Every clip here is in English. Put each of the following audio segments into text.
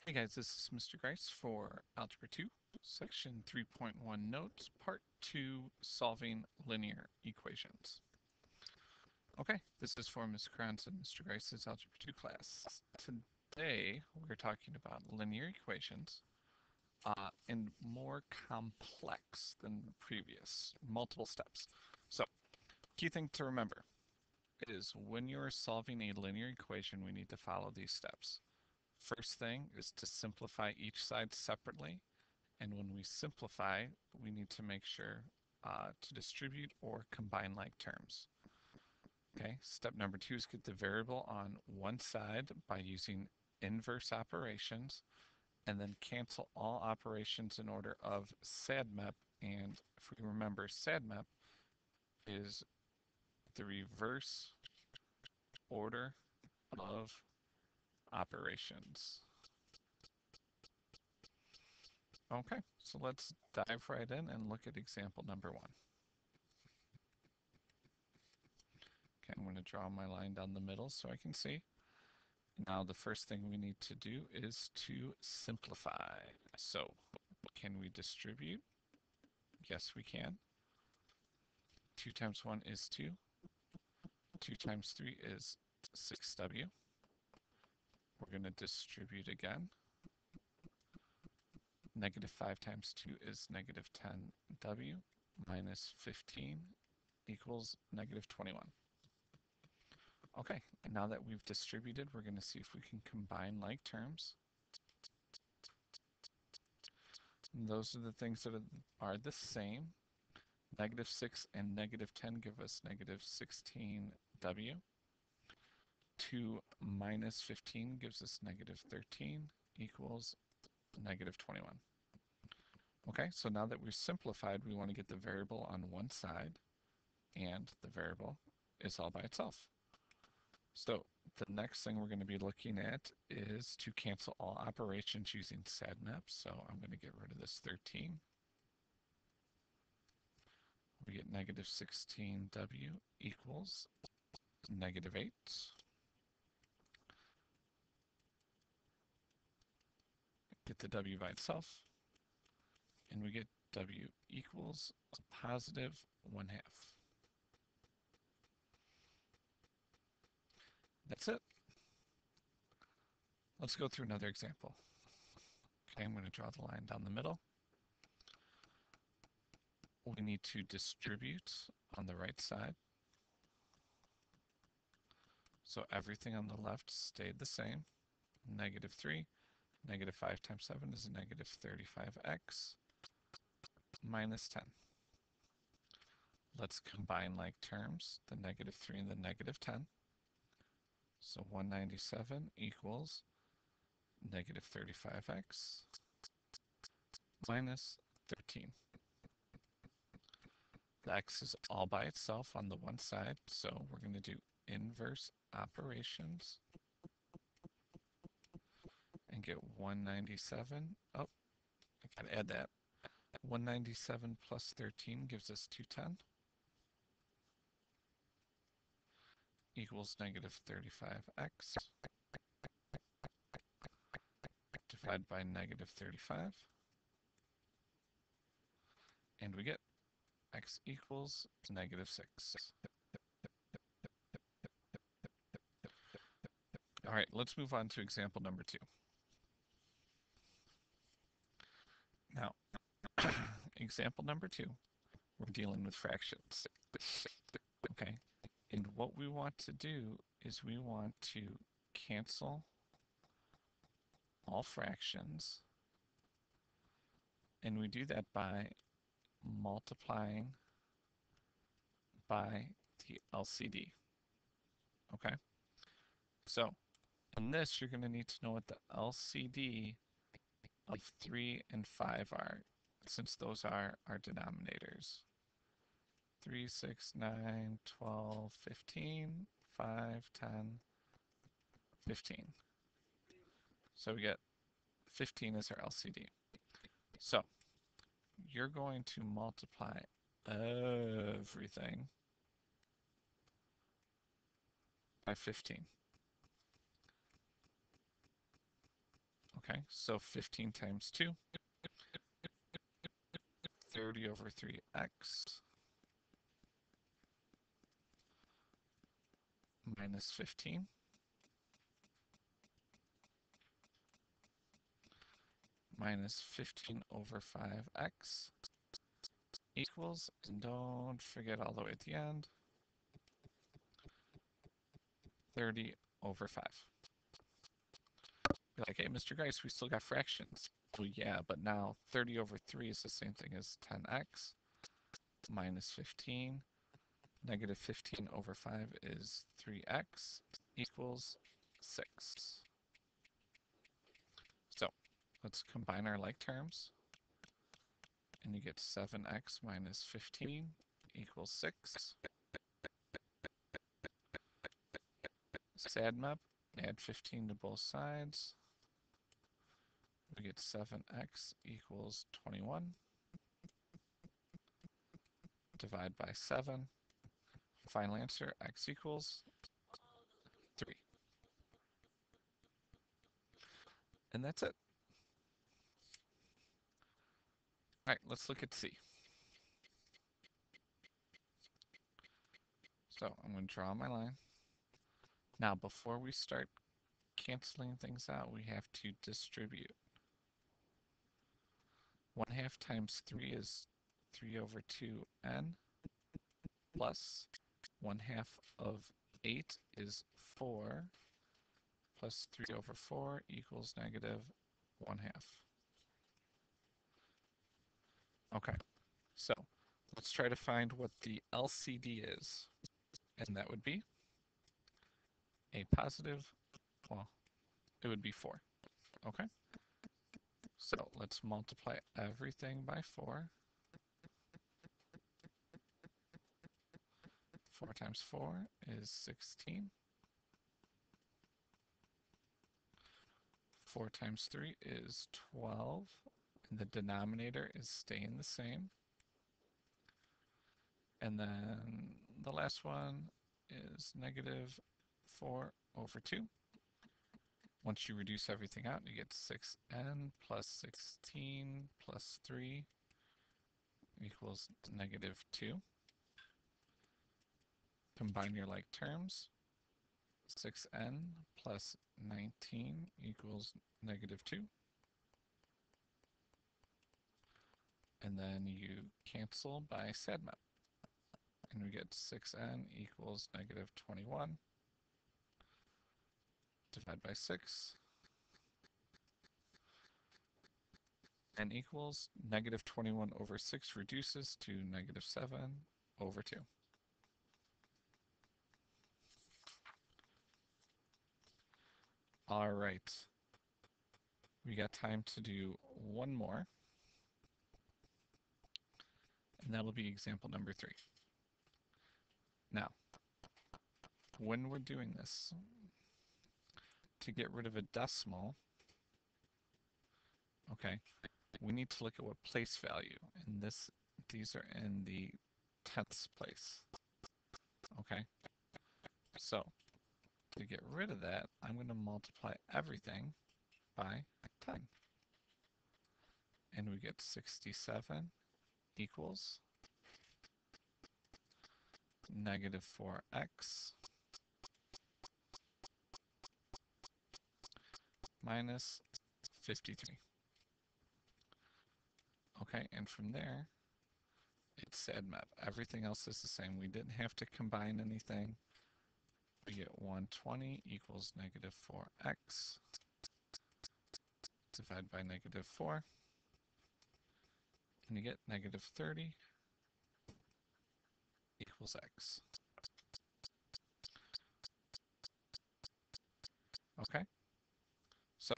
Hey guys, this is Mr. Grice for Algebra 2, Section 3.1 Notes, Part 2, Solving Linear Equations. Okay, this is for Ms. Carranza and Mr. Grice's Algebra 2 class. Today, we're talking about linear equations and more complex than the previous, multiple steps. So, key thing to remember is when you're solving a linear equation, we need to follow these steps. First thing is to simplify each side separately, and when we simplify, we need to make sure to distribute or combine like terms. Okay, step number 2 is get the variable on one side by using inverse operations, and then cancel all operations in order of SADMAP, and if we remember, SADMAP is the reverse order of operations. Okay, so let's dive right in and look at example number 1. Okay, I'm going to draw my line down the middle so I can see. Now the first thing we need to do is to simplify. So can we distribute? Yes, we can. 2 times 1 is 2. 2 times 3 is 6w. We're going to distribute again. Negative 5 times 2 is negative 10w minus 15 equals negative 21. Okay, and now that we've distributed, we're going to see if we can combine like terms. And those are the things that are the same. Negative 6 and negative 10 give us negative 16w. 2 minus 15 gives us negative 13 equals negative 21. Okay, so now that we've simplified, we want to get the variable on one side, and the variable is all by itself. So the next thing we're going to be looking at is to cancel all operations using SADMAP. So I'm going to get rid of this 13. We get negative 16w equals negative 8. Get the w by itself, and we get w equals a positive 1/2. That's it. Let's go through another example. Okay, I'm going to draw the line down the middle. We need to distribute on the right side. So everything on the left stayed the same. Negative 3. Negative 5 times 7 is a negative 35x minus 10. Let's combine like terms, the negative 3 and the negative 10. So 197 equals negative 35x minus 13. The x is all by itself on the one side, so we're going to do inverse operations and get 197. Oh, I got to add that. 197 plus 13 gives us 210 equals negative 35x divided by negative 35, and we get x equals negative 6. All right, let's move on to example number 2. Now, example number 2, we're dealing with fractions. Okay, and what we want to do is we want to cancel all fractions, and we do that by multiplying by the LCD. Okay, so in this you're going to need to know what the LCD of 3 and 5 are, since those are our denominators. 3, 6, 9, 12, 15, 5, 10, 15. So we get 15 as our LCD. So you're going to multiply everything by 15. Okay, so 15 times 2, 30 over 3x minus 15 minus 15 over 5x equals, and don't forget all the way at the end, 30 over 5. You're like, hey, Mr. Grice, we still got fractions. Well, yeah, but now 30 over 3 is the same thing as 10x minus 15. Negative 15 over 5 is 3x equals 6. So let's combine our like terms. And you get 7x minus 15 equals 6. SADMAP, add 15 to both sides. We get 7x equals 21. Divide by 7. Final answer, x equals 3. And that's it. All right, let's look at C. So I'm going to draw my line. Now, before we start canceling things out, we have to distribute. 1/2 times 3 is 3 over 2n plus 1/2 of 8 is 4 plus 3 over 4 equals negative 1/2. Okay, so let's try to find what the LCD is. And that would be a positive, well, it would be 4. Okay, so let's multiply everything by 4. 4 times 4 is 16. 4 times 3 is 12. And the denominator is staying the same. And then the last one is negative 4 over 2. Once you reduce everything out, you get 6n plus 16 plus 3 equals negative 2. Combine your like terms. 6n plus 19 equals negative 2. And then you cancel by SADMAP. And we get 6n equals negative 21. Divide by 6. N equals negative 21 over 6 reduces to negative 7 over 2. All right. We got time to do one more. And that'll be example number 3. Now, when we're doing this, to get rid of a decimal, okay, we need to look at what place value. And these are in the tenths place. Okay, so to get rid of that, I'm going to multiply everything by 10. And we get 67 equals negative 4x minus 53. Okay, and from there, it's SADMAP. Everything else is the same. We didn't have to combine anything. We get 120 equals negative 4x. Divide by negative 4. And you get negative 30 equals x. Okay? So,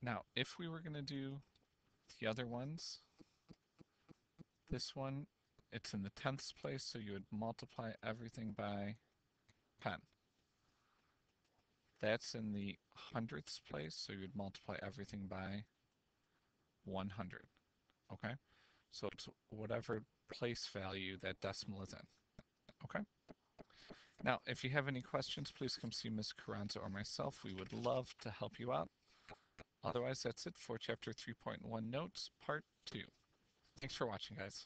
now if we were going to do the other ones, this one, it's in the tenths place, so you would multiply everything by 10. That's in the hundredths place, so you would multiply everything by 100. Okay? So it's whatever place value that decimal is in. Okay? Now, if you have any questions, please come see Ms. Carranza or myself. We would love to help you out. Otherwise, that's it for Chapter 3.1 Notes, Part 2. Thanks for watching, guys.